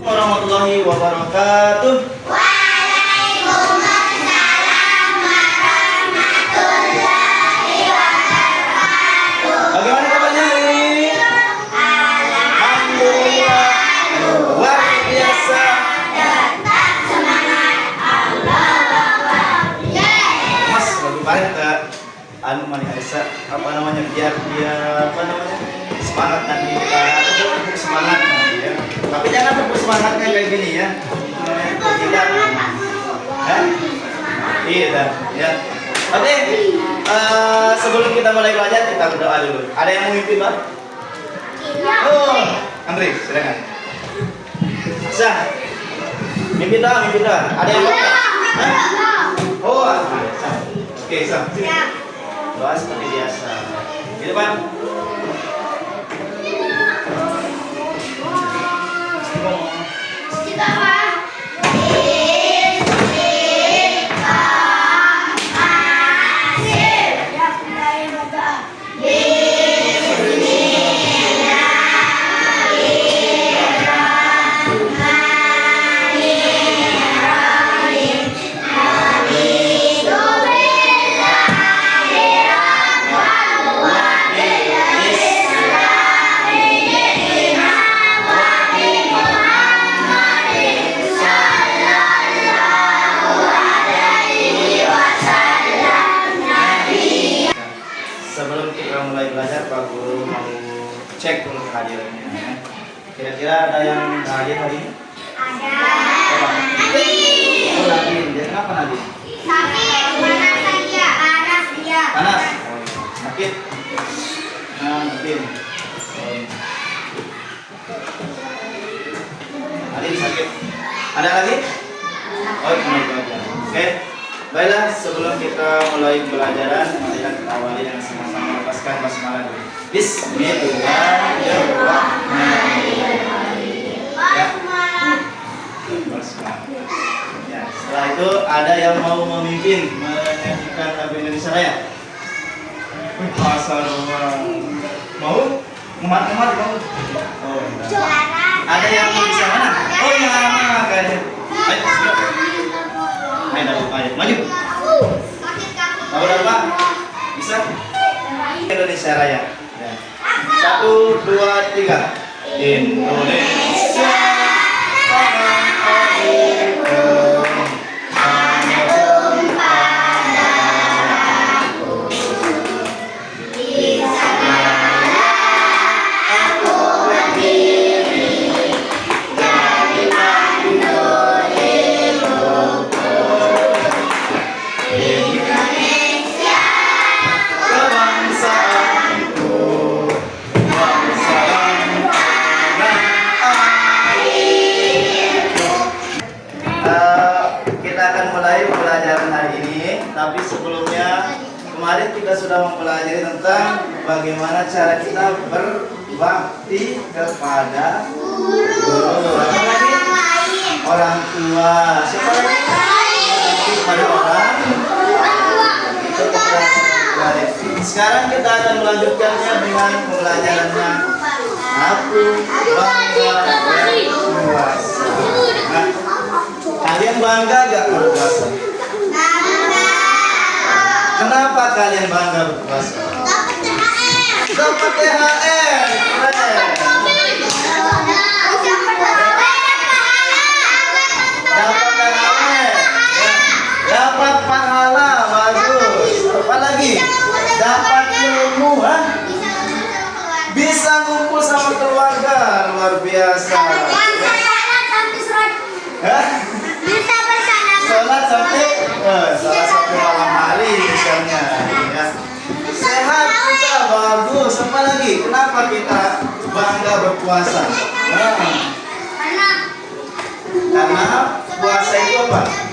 warahmatullahi wabarakatuh. Waalaikumsalam warahmatullahi wabarakatuh. Bagaimana kabarnya hari ini? Alhamdulillah. Luar biasa. Tetap semangat. Allah. Mas, kemarin anu Mani Aisyah apa namanya biar semangat nanti kita tetap semangat nanti ya. Tapi jangan terus semangatnya kayak gini ya. Tidak. Iya, ya. Oke, sebelum kita mulai belajar kita berdoa dulu. Ada yang mau mimpi, Pak? Oh, Andri, silakan. Sah. Mimpi doa. Ada yang mau? Oh, Sah. Oke, Sah. Doa seperti biasa. Gitu, Pak. Sebelum kita mulai belajar, Pak Guru mau cek dulu kehadirannya. Kira-kira ada yang hadir hari ini? Ada. Oh, Nadine. Dia kenapa Nadine? Panas? Oh, sakit? Nah, Nadine. Nadine sakit. Ada lagi? Oh, cuma itu aja. Oke. Baiklah, sebelum kita mulai pelajaran, mari kita awali dengan sama-sama lepaskan basmalah dulu. Bismillahirrahmanirrahim. Ya. Basmalah. Ya, setelah itu ada yang mau memimpin menyanyikan lagu Indonesia Raya. Masalah mau? Ngemat mau? Oh, enggak. Ada yang mau bisa mana? Oh, yang lama kayaknya. Ayo, siap. Ayo, maju. Tahu Pak? Bisa? Indonesia Raya. Ya. 1, 2, 3. Indonesia tanah airku, tanah padaku. Di sana aku berdiri, jadi pandu hidupku. Indonesia kebangsaanku, bangsa tanah airku. Kita akan mulai pelajaran hari ini, tapi sebelumnya kemarin kita sudah mempelajari tentang bagaimana cara kita berbakti kepada guru. Apa lagi? Orang tua. Siapa lagi? Kepada orang. Sekarang kita akan melanjutkannya dengan pembelajarannya. Aku bangga berpuasa. Nah, kalian bangga gak berpuasa? Kenapa kalian bangga berpuasa? Dapat THR. Keren. Dapat THR. Dapat pahala, bagus. Apa lagi? Dapat ilmu, bisa ngumpul sama keluarga, luar biasa. Sholat sampai salah satu malam hari misalnya, ya. Sehat juga bagus. Apa lagi? Kenapa kita bangga berpuasa? Karena puasa itu apa?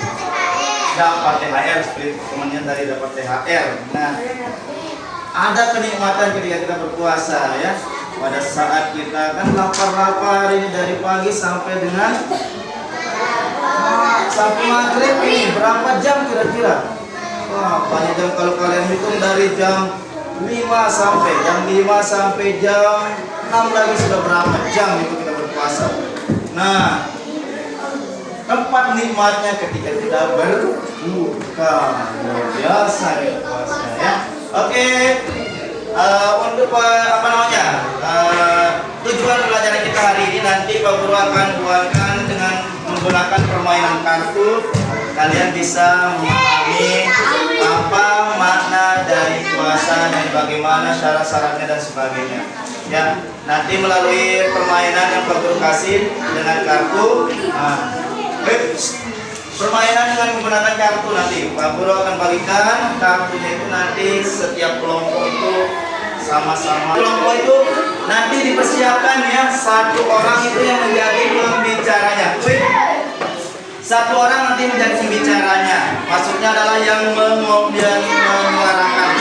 Dapat THR, seperti temannya tadi dapat THR. Nah, ada kenikmatan ketika kita berpuasa ya. Pada saat kita kan lapar-lapar ini dari pagi sampai dengan sampai maghrib ini berapa jam kira-kira? Wah, banyak jam kalau kalian hitung dari jam 5 sampai jam 6 lagi sudah berapa jam itu kita berpuasa. Nah, tempat nikmatnya ketika kita berbuka. Luar biasa ya puasa ya. Oke, untuk apa namanya tujuan pelajaran kita hari ini, nanti Pak Guru akan buatkan dengan menggunakan permainan kartu. Kalian bisa memahami apa makna dari puasa dan bagaimana syarat-syaratnya dan sebagainya. Ya, nanti melalui permainan yang Pak Guru kasih dengan kartu. Permainan dengan menggunakan kartu nanti Pak Guru akan bagikan kartunya itu nanti setiap kelompok itu sama-sama. Kelompok itu nanti dipersiapkan ya, satu orang itu yang menjadi pembicaranya. Satu orang nanti menjadi pembicaranya. Maksudnya adalah yang menyuarakan.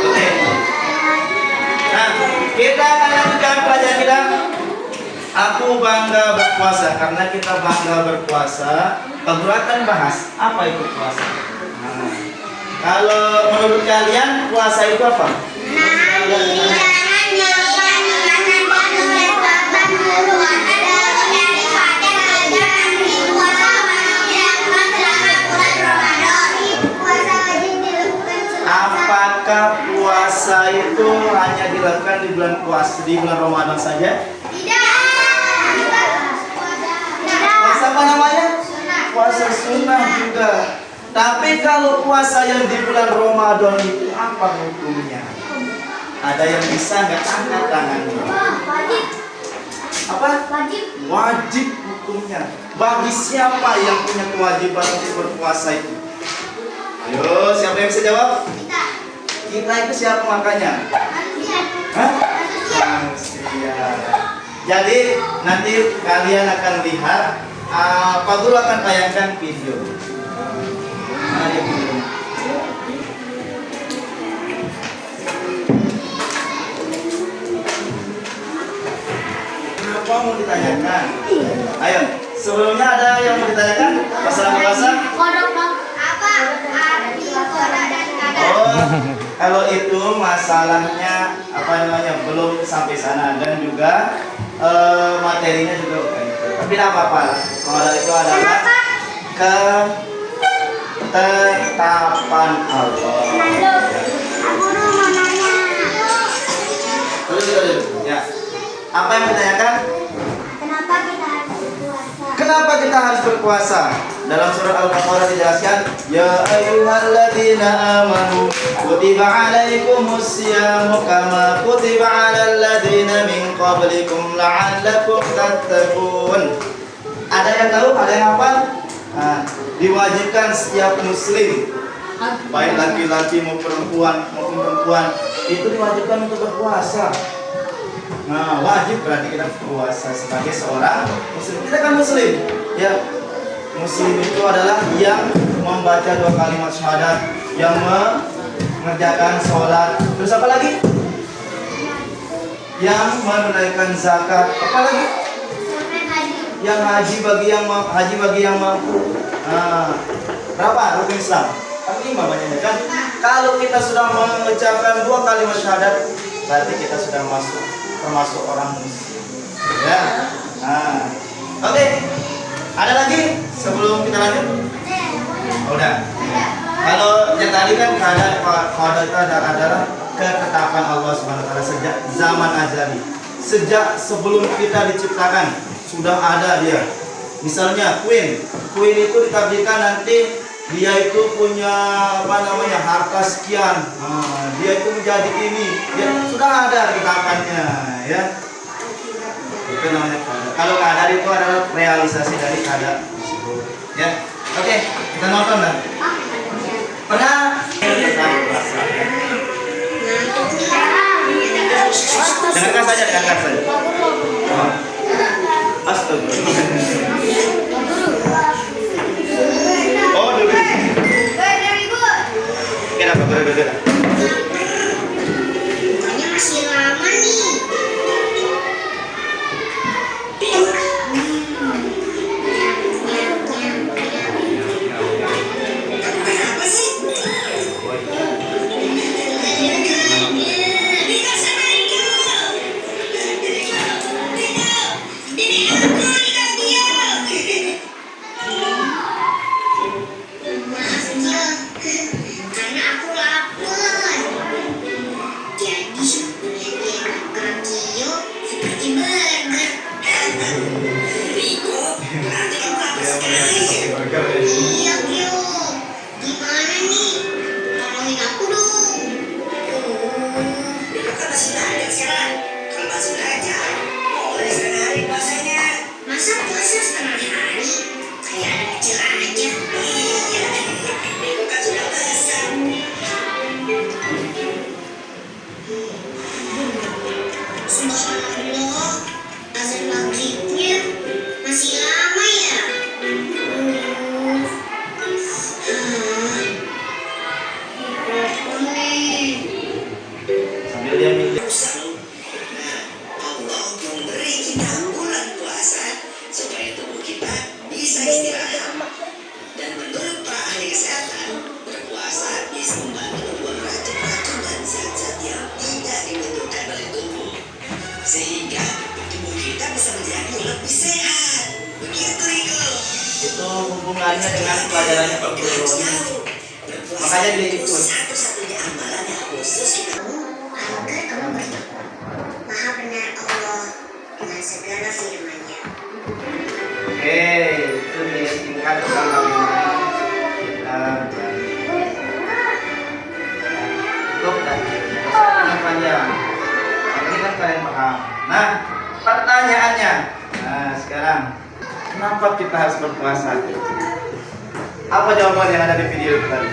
Oke. Nah, kita akan lanjutkan pelajaran kita. Aku bangga berpuasa. Karena kita bangga berpuasa, Pak Guru akan bahas apa itu puasa. Nah, kalau menurut kalian puasa itu apa? Apakah puasa itu hanya dilakukan di bulan puasa, di bulan Ramadan saja? Puasa apa namanya? Puasa sunnah juga. Tapi kalau puasa yang di bulan Ramadan itu apa hukumnya? Ada yang bisa nggak angkat tangannya? Apa? Wajib hukumnya. Bagi siapa yang punya kewajiban untuk berpuasa itu? Ayo, siapa yang bisa jawab? Kita itu siapa makanya? Hah? Manusia. Jadi nanti kalian akan lihat, Pak Guru akan tayangkan video. Mana dia video? Apa mau ditanyakan? Ayo, sebelumnya ada yang mau ditanyakan? Masalah puasa? Oh, kalau itu masalahnya apa namanya belum sampai sana, dan juga materinya juga bukan itu. Tapi tidak apa-apa. Kalau itu adalah ketetapan Allah. Ya. Apa yang ditanyakan? Kenapa kita harus berpuasa? Dalam surah Al-Baqarah dijelaskan, ya ayyuhalladzina amanu kutiba alaikumus syamu kama kutiba alal ladzina min qablikum la'allakum tattaqun. Ada yang tahu? Ada yang hafal? Diwajibkan setiap muslim, baik laki-laki maupun perempuan, itu diwajibkan untuk berpuasa. Nah, wajib berarti kita berpuasa sebagai seorang muslim. Kita kan muslim, ya. Muslim itu adalah yang membaca 2 kalimat syahadat, yang mengerjakan sholat, terus apa lagi? Yang menunaikan zakat, apa lagi? Yang haji bagi yang mampu. Nah, berapa rukun Islam? Kan 5 banyaknya kan? Kalau kita sudah mengucapkan 2 kalimat syahadat, berarti kita sudah termasuk orang muslim. Ya. Nah, oke. Ada lagi sebelum kita lanjut? Udah. Kalau yang tadi kan qada itu adalah ketetapan Allah SWT sejak zaman azali. Sejak sebelum kita diciptakan sudah ada dia. Misalnya Queen itu ditakdirkan nanti dia itu punya harta sekian. Dia itu menjadi ini. Ya, sudah ada ketetapannya, ya. Itu namanya qada. Kalau qadar itu adalah realisasi dari qada tersebut. Ya. Oke, kita nonton dah. Pernah dengarkan saja. Oh. Astagfirullah. Oh, dulu. Kenapa beda-beda? Masih lama nih. masih belajar sekarang? Kalau masih belajar, boleh setengah hari puasanya. Masa puasa setengah hari? Kayak anak kecil aja. Iya, itu kan sudah besar. Subhanallah, azan maghribnya masih lama ya? Sambil dia mikir. Allah memberi kita bulan puasa supaya tubuh kita bisa istirahat. Dan menurut para ahli kesehatan, berpuasa bisa membantu membuang racun-racun dan zat-zat yang tidak dibutuhkan oleh tubuh, sehingga tubuh kita bisa menjadi lebih sehat. Begitu, Riko. Itu hubungannya dengan pelajarannya Pak Guru. Makanya dia ikut. Satu-satunya amalan yang khusus kita. Agar kamu berdoa. Maha benar Allah dengan segala firman-Nya. Oke, itu disingkat kalau kita cukup dan yang panjang. Ini kan kalian paham. Nah, pertanyaannya. Nah, sekarang kenapa kita harus berpuasa? Apa jawaban yang ada di video itu tadi?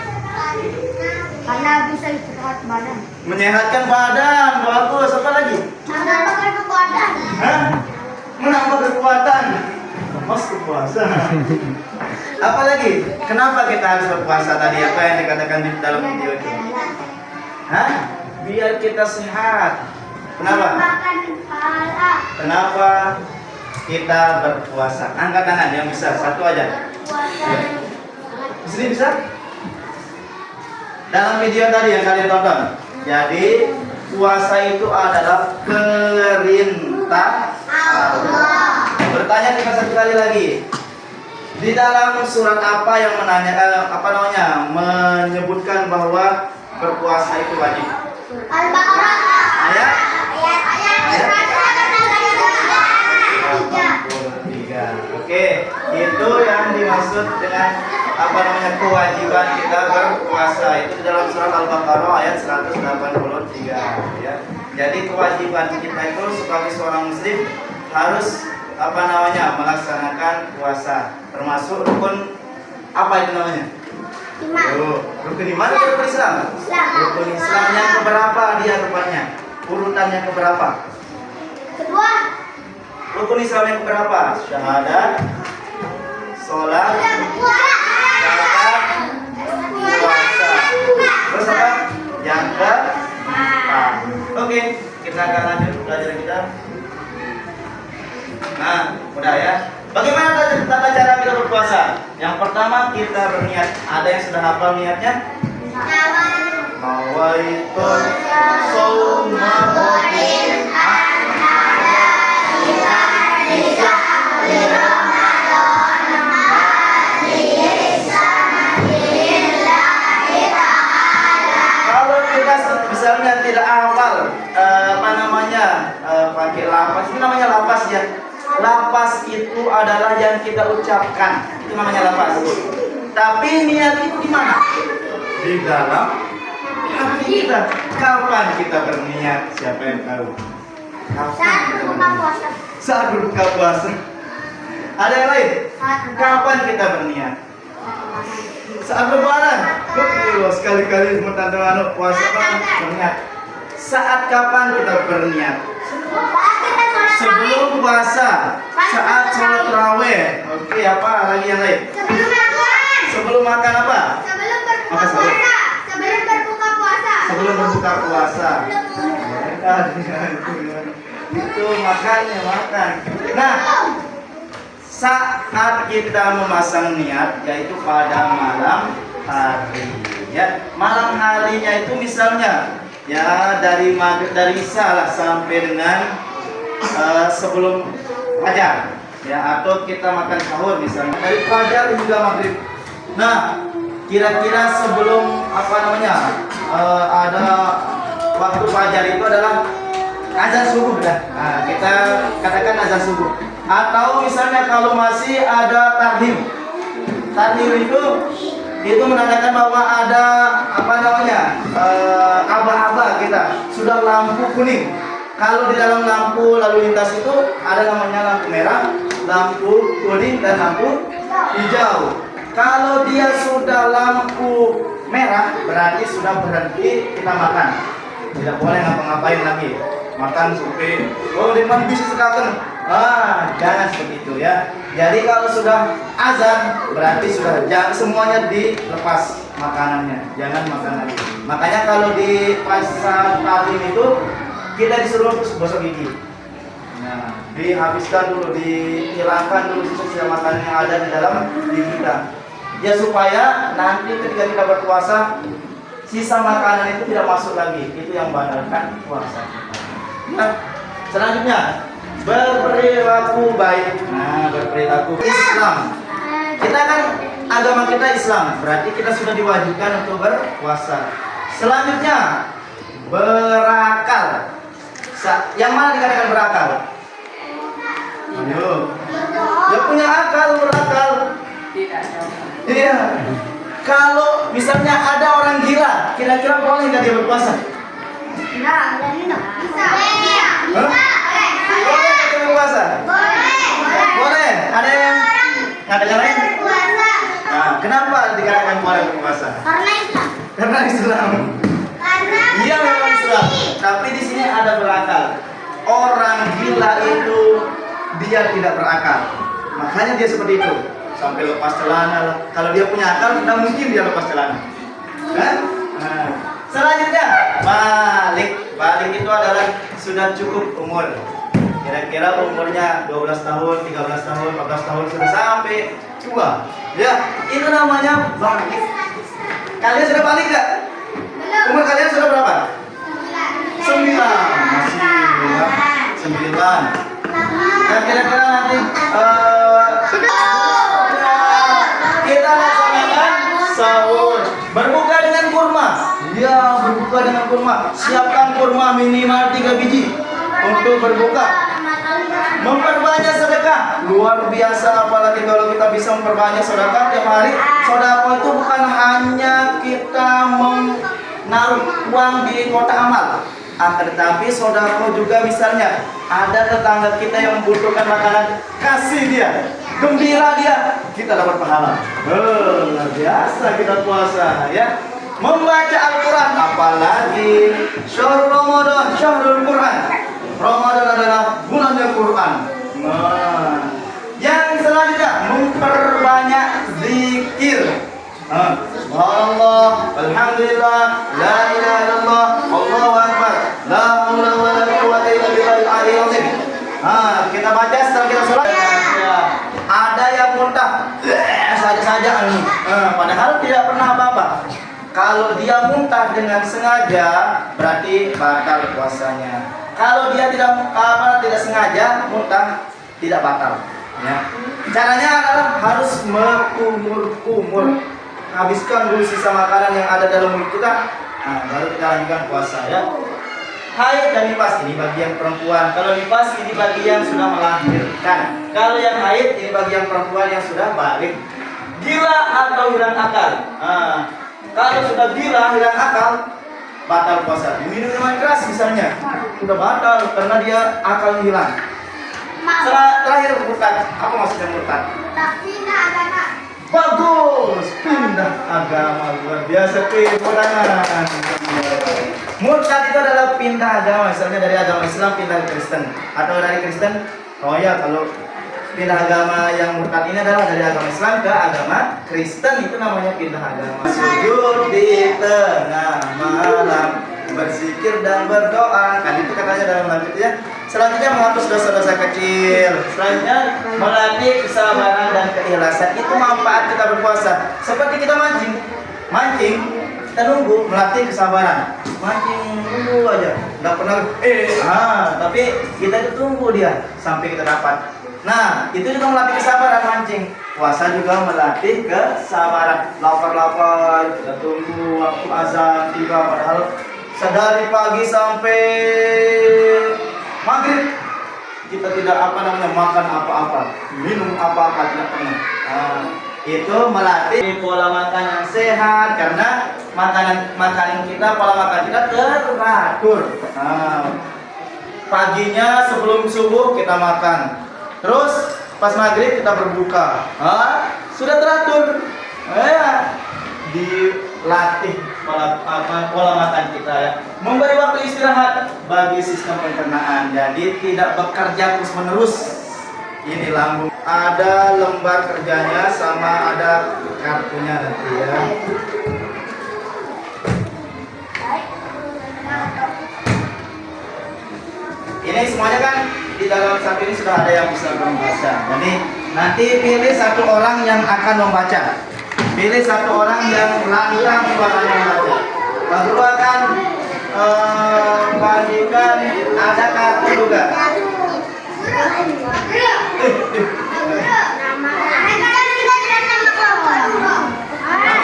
Karena bisa istirahat badan. Menyehatkan badan, bagus. Apa lagi? Menambahkan kekuatan. Hah? Menambah kekuatan. Mas berpuasa. Apa lagi? Kenapa kita harus berpuasa tadi? Apa yang dikatakan di dalam video itu? Hah? Biar kita sehat. Kenapa? Makan kepala. Kenapa kita berpuasa? Angkat tangan yang bisa, satu aja. Di sini bisa? Dalam video tadi yang kalian tonton. Jadi puasa itu adalah perintah Allah. Bertanya cuma satu kali lagi. Di dalam surat apa yang menyebutkan bahwa berpuasa itu wajib? Al-Baqarah. Ayat? Ayat 83. Oke, itu yang dimaksud dengan kewajiban kita berpuasa. Itu di dalam surat Al-Baqarah ayat 183 ya. Jadi kewajiban kita itu sebagai seorang muslim harus melaksanakan puasa, termasuk rukun apa itu namanya? Rukun iman atau rukun Islam? Rukun Islam yang keberapa dia rupanya? Urutannya keberapa? Kedua. Rukun Islam yang keberapa? Syahadat, sholat, zakat, puasa. Terus apa? Yang keempat. Oke, kita akan lanjut pelajaran kita. Nah, udah ya. Bagaimana tata cara kita berpuasa? Yang pertama kita berniat. Ada yang sudah hafal niatnya? Nawaitu shauma ghadin Kalau kita misalnya tidak hafal pakai lapas, itu namanya lapas ya. Lapas itu adalah yang kita ucapkan, itu namanya lapas. Tapi niat itu di mana? Di dalam hati kita. Kapan kita berniat? Siapa yang tahu? Kapan kita berniat? Saat berbuka puasa. Ada yang lain? Kapan kita berniat? Saat lebaran. Sekali-kali mentandang puasa berniat. Saat kapan kita berniat? Sebelum puasa, saat sholat tarawih. Oke, apa lagi yang lain? Sebelum makan apa? Sebelum berbuka puasa. Itu makannya makan. Nah, saat kita memasang niat, yaitu pada malam hari. Ya, malam harinya itu misalnya ya dari isya lah sampai dengan sebelum fajar ya, atau kita makan sahur misalnya dari fajar hingga maghrib. Nah, kira-kira sebelum ada waktu fajar itu adalah azan subuh dah. Nah, kita katakan azan subuh. Atau misalnya kalau masih ada tahlim itu itu menandakan bahwa ada apa namanya aba-aba kita sudah lampu kuning. Kalau di dalam lampu lalu lintas itu ada namanya lampu merah, lampu kuning dan lampu hijau. Kalau dia sudah lampu merah berarti sudah berhenti kita makan. Tidak boleh ngapa-ngapain lagi. Makan sampai depan bisa sekali. Jangan seperti itu ya. Jadi kalau sudah azan berarti sudah semuanya dilepas makanannya. Jangan makan lagi. Makanya kalau di pasar taklim itu kita disuruh gosok gigi. Nah, dihabiskan dulu, dihilangkan dulu sisa-sisa makanan yang ada di dalam diri kita. Ya supaya nanti ketika kita berpuasa sisa makanan itu tidak masuk lagi. Itu yang membatalkan puasa kita. Nah, selanjutnya berperilaku baik. Nah, berperilaku Islam. Kita kan agama kita Islam, berarti kita sudah diwajibkan untuk berpuasa. Selanjutnya berakal. Yang mana dikatakan berakal? Ayo. Dia punya akal, berakal. Iya. Kalau misalnya ada orang gila, kira-kira boleh nggak dia berpuasa? Bisa. Boleh nggak dia berpuasa? Boleh. Ada yang ngadakan lain? Nah, kenapa dikatakan boleh berpuasa? Karena Islam. Iya memang Islam. Tapi di sini ada berakal. Orang gila itu dia tidak berakal. Makanya dia seperti itu. Sampai lepas celana lah. Kalau dia punya akal, tidak mungkin dia lepas celana. Kan? Nah. Selanjutnya, balik. Balik itu adalah sudah cukup umur. Kira-kira umurnya 12 tahun, 13 tahun, 14 tahun sudah sampai tua. Ya, itu namanya balik. Kalian sudah balik gak? Umur kalian sudah berapa? 9. Masih ya. 9. Dan kira-kira nanti kita laksanakan sahur. Berbuka dengan kurma. Ya, berbuka dengan kurma. Siapkan kurma minimal 3 biji untuk berbuka. Memperbanyak sedekah. Luar biasa, apalagi kalau kita bisa memperbanyak sedekah tiap hari. Sedekah itu bukan hanya kita menaruh uang di kotak amal. Akan tetapi sedekah juga misalnya ada tetangga kita yang membutuhkan makanan, kasih dia, gembira dia, kita dapat pahala. Luar biasa kita puasa ya. Membaca Al-Quran, apalagi syahrul Ramadan, syahrul Quran. Ramadan adalah bulannya Quran. Nah, yang selanjutnya memperbanyak zikir. Subhanallah, alhamdulillah, la ilaha illallah, Allahu akbar, la haula wala quwwata illa billahil aliyyil azim. Kita baca setelah kita sholat. Ya. Ada yang muntah saja-saja padahal tidak pernah apa-apa. Kalau dia muntah dengan sengaja berarti batal puasanya. Kalau dia tidak sengaja muntah tidak batal. Ya. Caranya adalah harus berkumur-kumur. Habiskan dulu sisa makanan yang ada dalam mulut kita. Baru kita lanjutkan puasa ya. Haid dan nifas ini bagi yang perempuan. Kalau nifas ini bagi yang sudah melahirkan. Kalau yang haid ini bagi yang perempuan yang sudah balik. Gila atau hilang akal. Kalau sudah gila hilang akal, batal puasa. Minum minuman keras misalnya, sudah batal karena dia akal hilang. Terakhir murtad. Apa maksudnya murtad? Bagus, pindah agama, luar biasa kemudahan. Murtad itu adalah pindah agama, misalnya dari agama Islam pindah ke Kristen, atau dari Kristen, kalau pindah agama yang murtad ini adalah dari agama Islam ke agama Kristen, itu namanya pindah agama. Sujud di tengah malam, berzikir dan berdoa, kan itu katanya dalam lanjutnya. Selanjutnya menghapus dosa-dosa kecil. Selanjutnya melatih kesabaran dan keikhlasan. Itu manfaat kita berpuasa. Seperti kita mancing, kita nunggu, melatih kesabaran. Mancing nunggu aja, nggak pernah tapi kita itu tunggu dia sampai kita dapat. Nah, itu juga melatih kesabaran mancing. Puasa juga melatih kesabaran. Lapar-lapar, kita tunggu waktu azan tiba, padahal dari pagi sampai maghrib kita tidak makan apa-apa, minum apa-apa, tidak pernah. itu melatih pola makan yang sehat karena makanan kita, pola makan kita teratur. Paginya sebelum subuh kita makan, terus pas maghrib kita berbuka, sudah teratur. Dilatih pola makan kita ya, memberi waktu istirahat bagi sistem pencernaan, jadi tidak bekerja terus menerus. Ini lambung, ada lembar kerjanya sama ada kartunya nanti ya. Ini semuanya kan di dalam satu ini sudah ada yang bisa membaca. Jadi nanti pilih satu orang yang akan membaca. Pilih satu orang yang lantang suaranya membaca. Lalu akan bagikan ada kartu juga.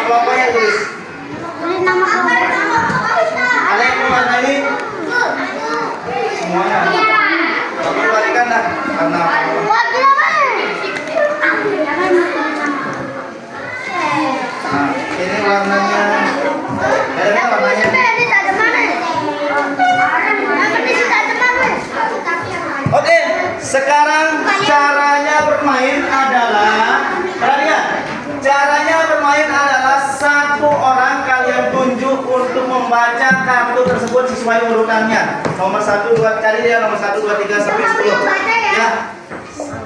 Kelompoknya tulis. Ada yang mewarnai? Semuanya. Lalu bagikan dah karena. Nah, ini warnanya. Ada warnanya. Oke, sekarang caranya bermain adalah, perhatikan, caranya bermain adalah satu orang kalian tunjuk untuk membaca kartu tersebut sesuai urutannya. Nomor 1, 2, cari dia nomor 1, 2, 3 sampai 10. Ya,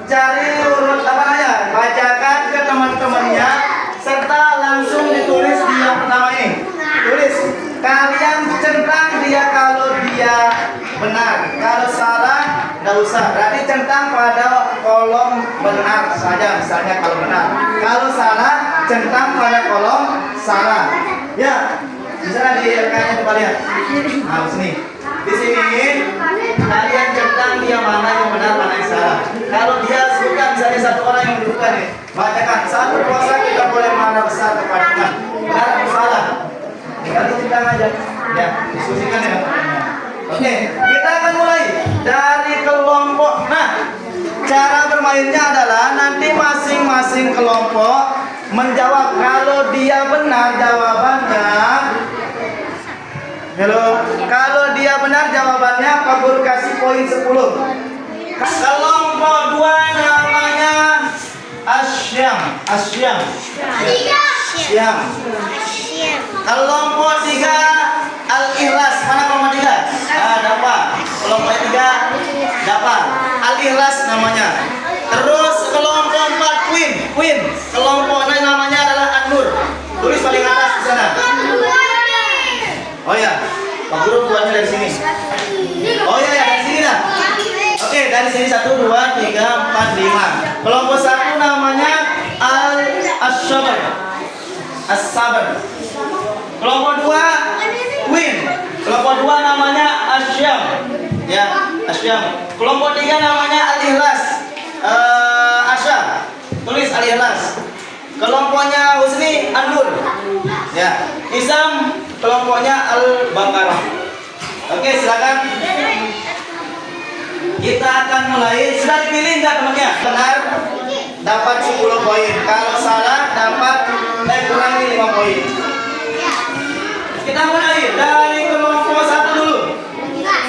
cari urut apa aja, bacakan ke teman-temannya serta langsung ditulis di yang pertama ini. Tulis, kalian centang dia kalau dia benar, kalau salah nggak usah. Berarti centang pada kolom benar saja, misalnya kalau benar. Kalau salah, centang pada kolom salah. Ya, misalnya di rekannya coba lihat. Nah, sini. Di sini kalian centang dia mana yang benar, mana yang salah. Kalau dia sebutkan misalnya satu orang yang dibuka nih, bacakan satu puasa kita boleh mana besar kepada Tuhan. Benar atau salah? Tinggal centang aja. Ya, diskusikan ya. Oke, kita akan mulai dari kelompok. Nah, cara bermainnya adalah nanti masing-masing kelompok menjawab. Kalau dia benar jawabannya, kalau dia benar jawabannya, Pak Guru kasih poin 10. Kelompok 2 namanya Asyam. Kelompok 3 Al-Ikhlas. Mana kelompok 3? Dapat. Kelompok 3 dapat. Al-Ikhlas namanya. Terus kelompok 4 Queen. Kelompoknya namanya adalah An-Nur. Tulis paling atas di sana. Oh ya, Pak Guru buatnya dari sini. Oh ya, dari sini dah. Oke, dari sini 1, 2, 3, 4, 5. Kelompok 1 namanya As-Sabar. Kelompok 2 Queen. Kelompok 2 namanya Asyam. Ya, Asyam. Kelompok 3 namanya Al-Ikhlas. Asya. Tulis Al-Ikhlas. Kelompoknya Husni An-Nur. Ya, Isam. Kelompoknya Al-Baqarah. Oke, silakan. Kita akan mulai. Sudah dipilih enggak temannya? Benar dapat 10 poin. Kalau salah dapat kurangi 5 poin. Kita mulai dari kelompok 1 dulu.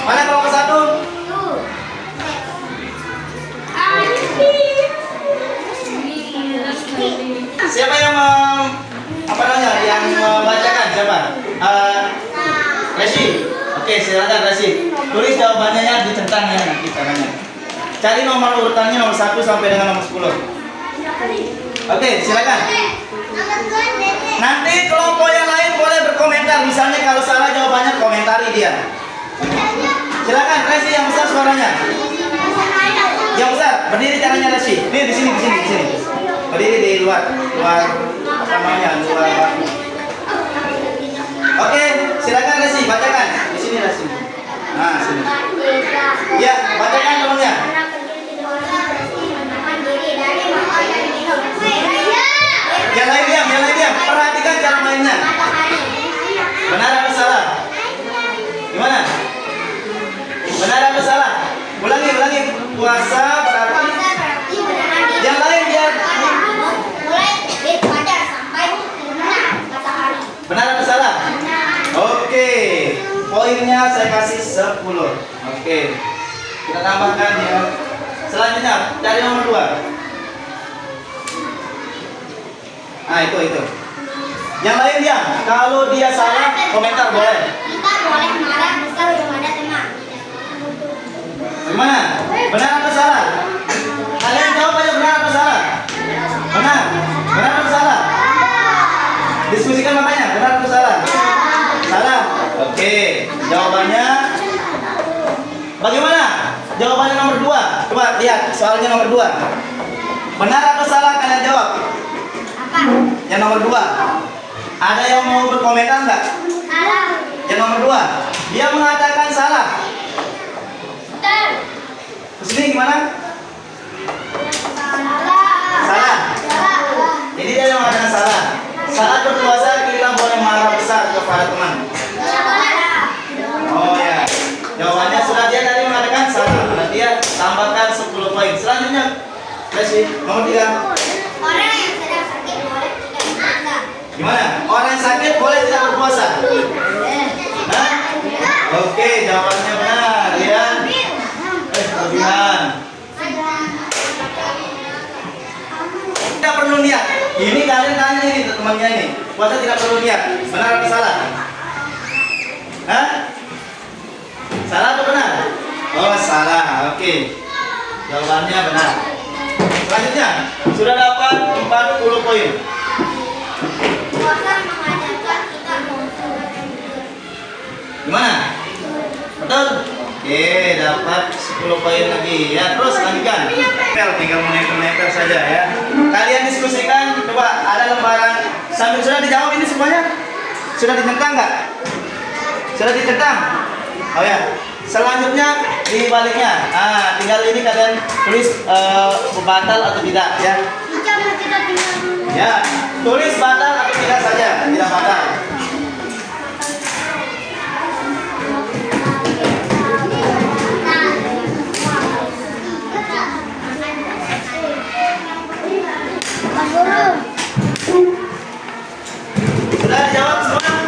Mana kelompok 1? Siapa yang yang membacakan? Siapa? Resi. Oke, silakan Resi. Tulis jawabannya ya, dicentang ya nanti caranya. Cari nomor urutannya nomor 1 sampai dengan nomor 10. Oke, silakan. Nanti kelompok yang lain boleh berkomentar. Misalnya kalau salah jawabannya komentari dia. Silakan Resi yang besar suaranya. Yang besar, berdiri caranya Resi. Nih di sini. Berdiri di luar apa namanya? Luar batu. Oke, silakan Resi bacakan. Di sini Resi. Nah, sini. Ya, bacakan temannya. Yang lain diam. Perhatikan cara mainnya. Benar atau salah? Gimana? Benar atau salah? Ulangi. Puasa berarti. Yang lain dia. ulur. Oke. Kita tambahkan ya. Selanjutnya cari nomor 2. Nah, itu. Yang lain dia, kalau dia salah komentar boleh. Kita boleh marah besar belum ada teman. Gimana? Benar atau salah? Kalian jawab aja benar atau salah? Benar atau salah? Diskusikan makanya, benar atau salah? Salah. Oke, jawabannya bagaimana? Jawabannya nomor 2. Coba lihat soalnya nomor 2. Benar atau salah kalian jawab? Apa? Yang nomor 2. Ada yang mau berkomentar nggak? Salah. Yang nomor 2. Dia mengatakan salah. Betul. Kesini gimana? Salah. Jadi dia yang mengatakan salah. Saat berpuasa kita boleh marah besar kepada teman. Oh ya. Jawabannya sudah dia tadi mengatakan salah. Berarti dia tambahkan 10 poin. Selanjutnya, Resi, nomor 3. Orang yang sedang sakit boleh tidak berpuasa. Gimana? Orang yang sakit boleh tidak berpuasa? Hah? Oke, jawabannya benar. Lihat. Kelebihan. Tidak perlu niat. Ini kalian tanya ini temannya ini. Puasa tidak perlu niat. Benar atau salah? Hah? Salah atau benar? Oh, salah. Oke. Jawabannya benar. Selanjutnya, sudah dapat 40 poin. Puasa mengajarkan kita untuk Gimana? Betul? Oke, dapat 10 poin lagi. Ya, terus lanjutkan. Tinggal menempel saja ya. Kalian diskusikan, coba ada lembaran. Sudah dijawab ini semuanya? Sudah ditentang nggak? Sudah ditentang? Oh ya. Selanjutnya di baliknya. Ah, tinggal ini kalian tulis batal atau tidak ya. kita tinggal dulu. Ya, tulis batal atau tidak saja, tidak batal. Pak Guru. Sudah dijawab semua?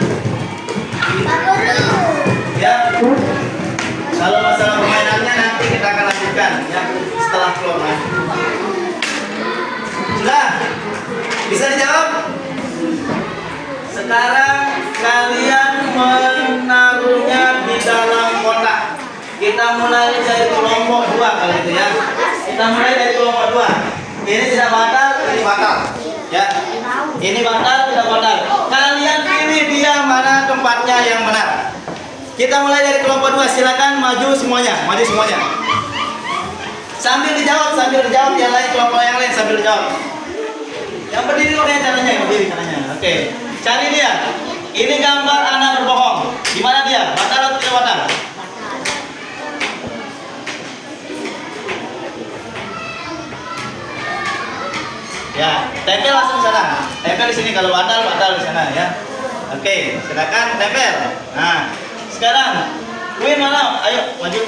Pak Guru. Ya. Kalau masalah permainannya nanti kita akan lanjutkan ya setelah keluar. Sudah? Bisa dijawab? Sekarang kalian menaruhnya di dalam kotak. Kita mulai dari kelompok 2 kali itu ya. Kita mulai dari kelompok 2. Ini tidak batal, ini batal. Ya. Ini batal, tidak batal. Kalian pilih dia mana tempatnya yang benar. Kita mulai dari kelompok 2. Silakan maju semuanya, maju semuanya. Sambil dijawab yang lain, kelompok yang lain sambil dijawab. Yang berdiri udah caranya, yang berdiri caranya. Oke. Cari dia. Ini gambar anak berbohong. Gimana dia? Batal atau tidak batal? Ya, tempel langsung di sana. Tempel di sini, kalau batal di sana ya. Oke, silakan tempel. Nah, sekarang Win mana? Ayo maju.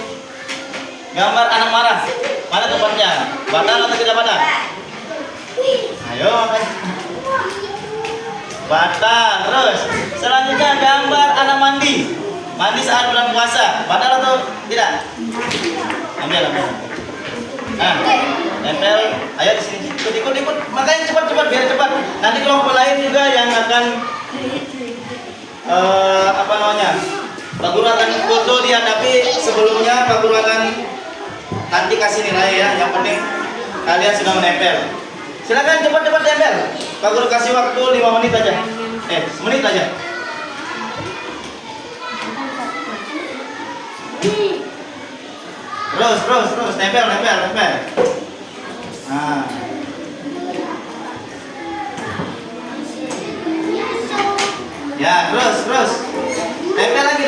Gambar anak marah. Mana tempatnya? Batal atau tidak batal? Ayo. Batal. Terus selanjutnya gambar anak mandi. Mandi saat bulan puasa. Batal atau tidak? Ambil. Nah, tempel. Ayo di sini. Ikut. Makanya cepat biar cepat. Nanti kelompok lain juga yang akan apa namanya? Pak Guru akan foto dia, tapi sebelumnya Pak Guru akan nanti kasih nilai ya. Yang penting kalian sudah menempel. Silakan cepat tempel. Pak Guru kasih waktu 5 menit aja. Semenit aja. Terus tempel. Nah. Ya, terus. Tempel lagi.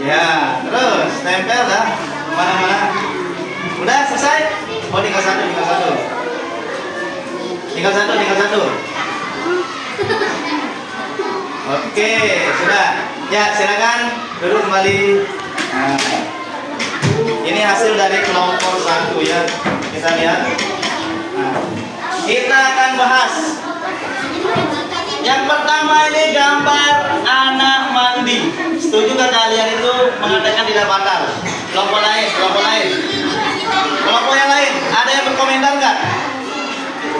Ya, terus tempel dah. Mana-mana. Udah selesai? Oh, tinggal satu. Tinggal satu. Oke, sudah. Ya, silakan duduk kembali. Nah, ini hasil dari kelompok 1 ya. Kita lihat. Nah, kita akan bahas Yang pertama ini gambar anak mandi. Setuju nggak kalian itu mengatakan tidak batal? Kelompok lain, kelompok lain. Kelompok yang lain, ada yang berkomentar nggak?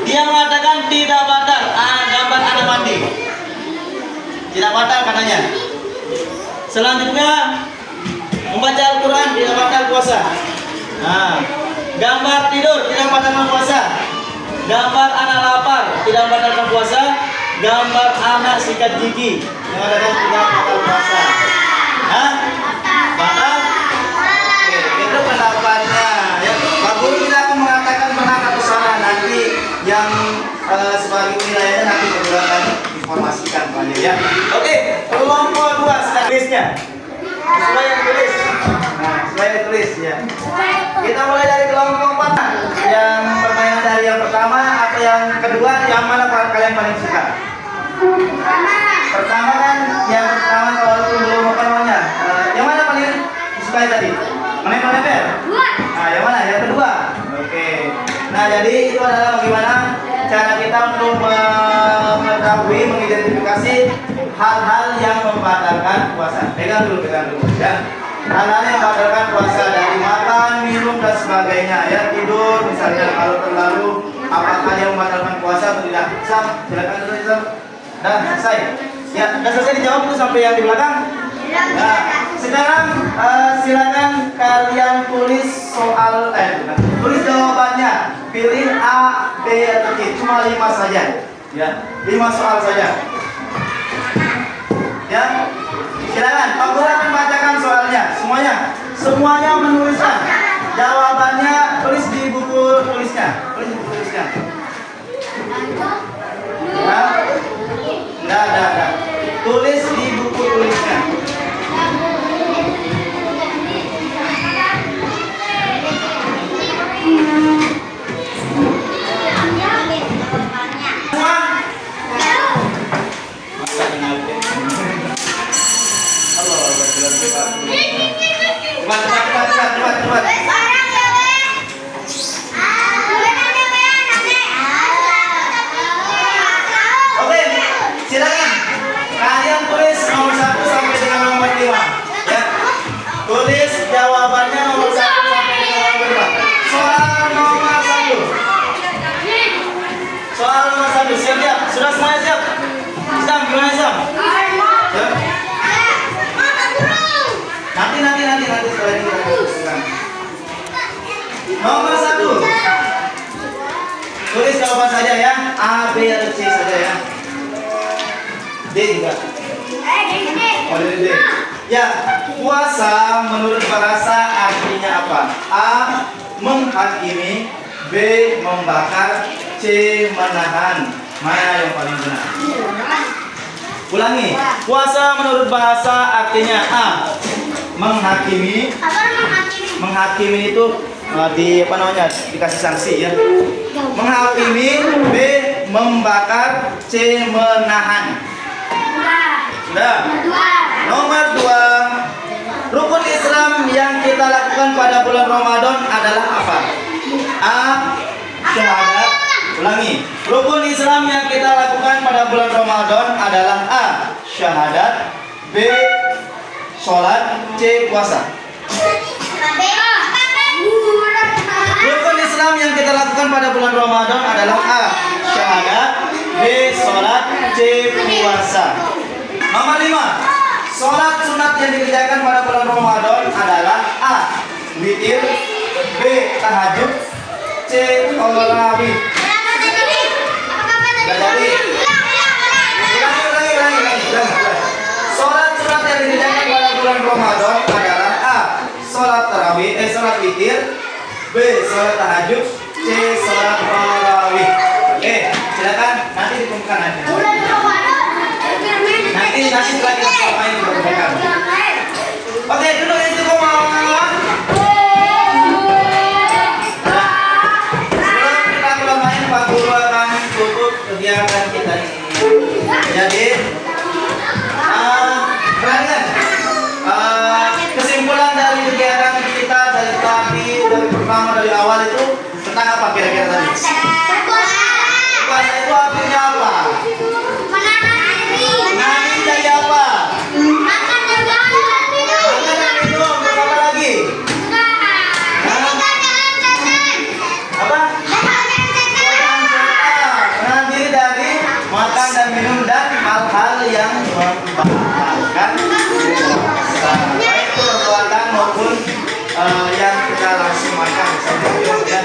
Dia mengatakan tidak batal. Gambar anak mandi. Tidak batal katanya. Selanjutnya membaca Al-Quran tidak batal puasa. Gambar tidur tidak batalkan puasa. Gambar anak lapar tidak batalkan puasa. Gambar anak sikat gigi mengatakan tidak batal puasa. Batal? Oke, itu pendapatnya. Ya, Pak Guru tidak akan mengatakan benar atau salah. Nanti yang sebagai penilaiannya nanti Pak Guru akan informasikan kepada ya. Oke, kelompok 2 sekarang tulisnya. Supaya tulis. Supaya tulis ya. Kita mulai dari kelompok 4. Yang pertanyaan dari yang pertama atau yang kedua, yang mana kalian paling suka? Pertama kan, yang pertama kalau belum apa namanya? Yang mana paling disukai tadi? Mana yang paling fair? Yang mana? Yang kedua. Oke. Nah, jadi itu adalah bagaimana cara kita untuk mengetahui, mengidentifikasi hal-hal yang membatalkan puasa. Pegang dulu ya. Hal-hal yang membatalkan puasa dari makan, minum dan sebagainya. Ya, tidur misalnya kalau terlalu, apakah yang membatalkan puasa atau tidak? Silakan dulu Sam. Dah selesai. Ya, dah selesai dijawab itu sampai yang di belakang. Nah, sekarang silakan kalian tulis soal tulis jawabannya. Pilih A, B atau C. Cuma 5 saja. Ya, 5 soal saja. Ya. Silakan, Pak Guru akan bacakan soalnya. Semuanya menuliskan. Jawabannya tulis di buku tulisnya. Ya. Dah. Tulis di buku tulisnya. Cepat. Oke, silakan. Kalian tulis nomor 1 sampai dengan nomor 5. Ya. Tulis jawabannya nomor 1 sampai dengan nomor 5. Soal nomor 1. Soal nomor 1 siap. Sudah semuanya siap? Sam, gimana Sam? Ya. Nanti setelah ini kita lakukan. Nomor 1. Tulis jawaban saja ya. A, B atau C saja ya. D juga. Oh, D. Ya, puasa menurut bahasa artinya apa? A, menghakimi. B, membakar. C, menahan. Mana yang paling benar? Ulangi. Puasa menurut bahasa artinya A, menghakimi. Menghakimi itu dikasih sanksi ya. Menghakimi. B, membakar. C, menahan. Sudah. Nomor 2. Rukun Islam yang kita lakukan pada bulan Ramadan adalah apa? A, syahadat. Ulangi. Rukun Islam yang kita lakukan pada bulan Ramadan adalah A, syahadat. B, sholat. C, puasa. Rukun Islam yang kita lakukan pada bulan Ramadan adalah A, syahadat. B, sholat. C, puasa. Nomor 5. Sholat sunat yang dikerjakan pada bulan Ramadan adalah A, witir. B, tahajud. C, tarawih. Sholat sunat yang dikerjakan pada bulan Ramadan adalah A, sholat tarawih. Sholat witir. B, sholat tahajud. C, sholat tarawih. Oke, silakan nanti dikumpulkan nanti. Nanti setelah kita main dikumpulkan. Oke, duduk itu koma. Sebelum kita mulai main, Pak Guru akan tutup kegiatan kita ini. Jadi, perhatikan. Kesimpulan dari kegiatan kita dari tadi, dari pertama dari awal itu tentang apa kira-kira tadi? Puasa itu artinya apa? membahagiakan puasa. Baik itu perbuatan maupun yang kita langsung makan sampai kemudian.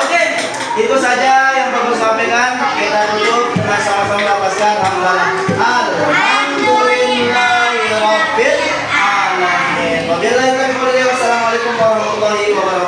Oke, itu saja yang perlu sampaikan. Kita tutup dengan sama-sama lapaskan alhamdulillahirabbil alamin. Wabillahi taufiq wal hidayah. Wassalamualaikum warahmatullahi wabarakatuh.